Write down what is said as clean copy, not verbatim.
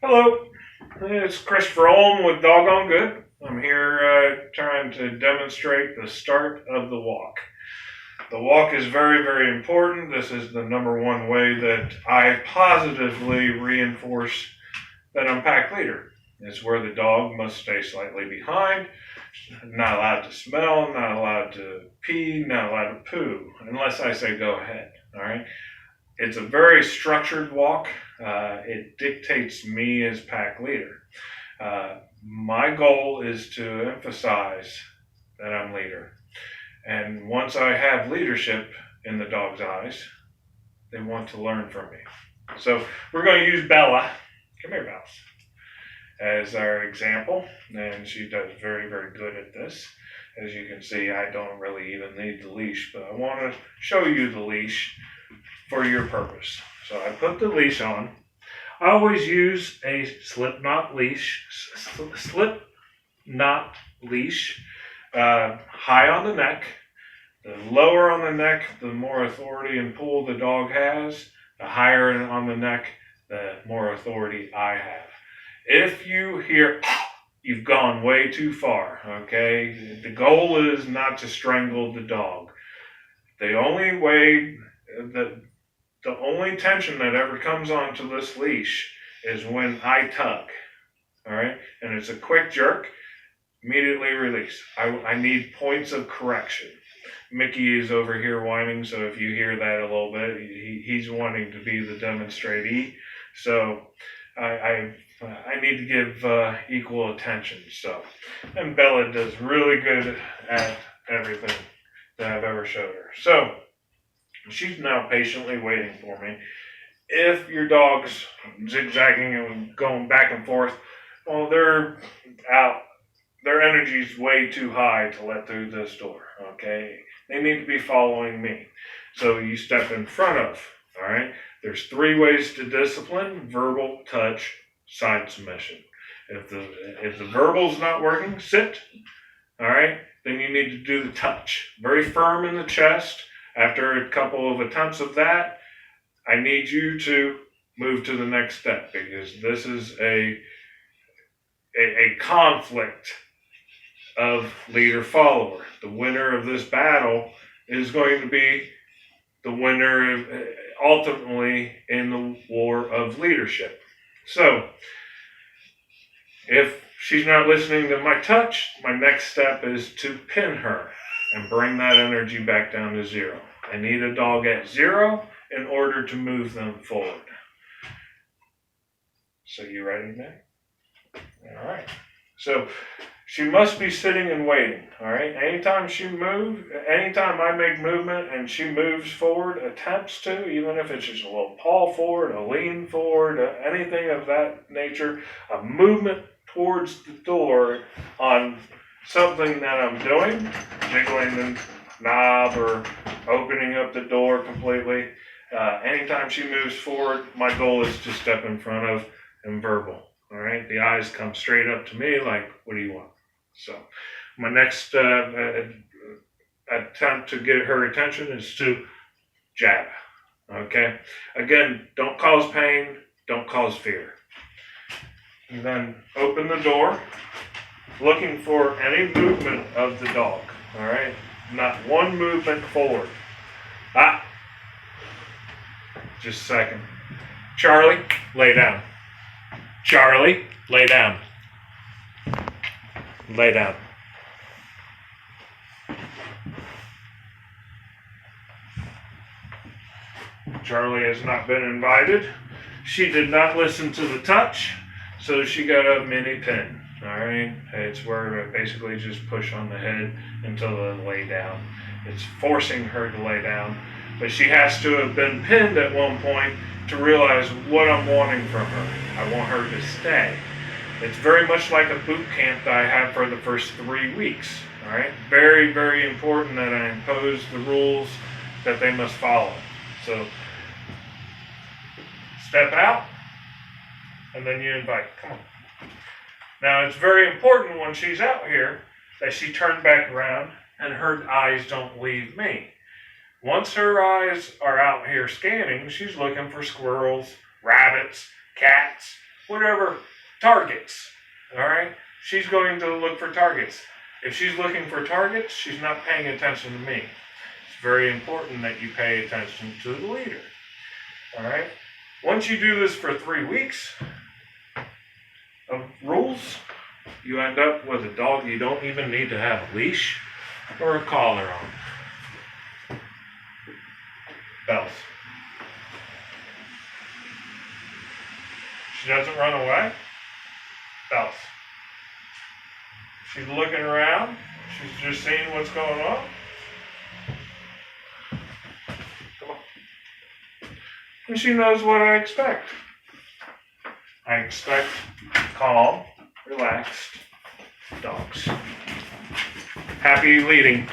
Hello, it's Christopher Olm with Doggone Good. I'm here trying to demonstrate the start of the walk. The walk is very, very important. This is the number one way that I positively reinforce that I'm pack leader. It's where the dog must stay slightly behind, not allowed to smell, not allowed to pee, not allowed to poo, unless I say go ahead. All right. It's a very structured walk. It dictates me as pack leader. My goal is to emphasize that I'm leader. And once I have leadership in the dog's eyes, they want to learn from me. So we're going to use Bella, come here, Bells, as our example. And she does very, very good at this. As you can see, I don't really even need the leash, but I want to show you the leash for your purpose. So I put the leash on. I always use a slip knot leash, high on the neck. The lower on the neck, the more authority and pull the dog has. The higher on the neck, the more authority I have. If you hear, you've gone way too far, okay? The goal is not to strangle the dog. The only way that the only tension that ever comes onto this leash is when I tug, all right? And it's a quick jerk, immediately release. I need points of correction. Mickey is over here whining, so if you hear that a little bit, he's wanting to be the demonstratee. So I need to give equal attention. So, and Bella does really good at everything that I've ever showed her. So, she's now patiently waiting for me. If your dog's zigzagging and going back and forth, well, they're out. Their energy's way too high to let through this door, okay? They need to be following me. So you step in front of, all right? There's 3 ways to discipline: verbal, touch, side submission. If the verbal's not working, sit, all right? Then you need to do the touch. Very firm in the chest. After a couple of attempts of that, I need you to move to the next step, because this is a conflict of leader-follower. The winner of this battle is going to be the winner ultimately in the war of leadership. So, if she's not listening to my touch, my next step is to pin her and bring that energy back down to 0. I need a dog at 0 in order to move them forward. So you ready, Nick? All right. So she must be sitting and waiting. All right. Anytime I make movement and she moves forward, attempts to, even if it's just a little paw forward, a lean forward, anything of that nature, a movement towards the door on something that I'm doing, jiggling the knob or opening up the door completely. Anytime she moves forward, my goal is to step in front of and verbal. All right, the eyes come straight up to me like, what do you want? So my next attempt to get her attention is to jab. Okay, again, don't cause pain, don't cause fear. And then open the door, looking for any movement of the dog. All right, not one movement forward. Just a second. Charlie, lay down. Charlie, lay down. Lay down. Charlie has not been invited. She did not listen to the touch, so she got a mini pin. All right, it's where I basically just push on the head until they lay down. It's forcing her to lay down, but she has to have been pinned at one point to realize what I'm wanting from her. I want her to stay. It's very much like a boot camp that I have for the first 3 weeks. All right, very, very important that I impose the rules that they must follow. So step out, and then you invite. Come on. Now, it's very important when she's out here that she turn back around and her eyes don't leave me. Once her eyes are out here scanning, she's looking for squirrels, rabbits, cats, whatever, targets. All right? She's going to look for targets. If she's looking for targets, she's not paying attention to me. It's very important that you pay attention to the leader. All right? Once you do this for 3 weeks of rules, you end up with a dog you don't even need to have a leash or a collar on. Bells. She doesn't run away. Bells. She's looking around. She's just seeing what's going on. Come on. And she knows what I expect. I expect calm, relaxed dogs. Happy leading.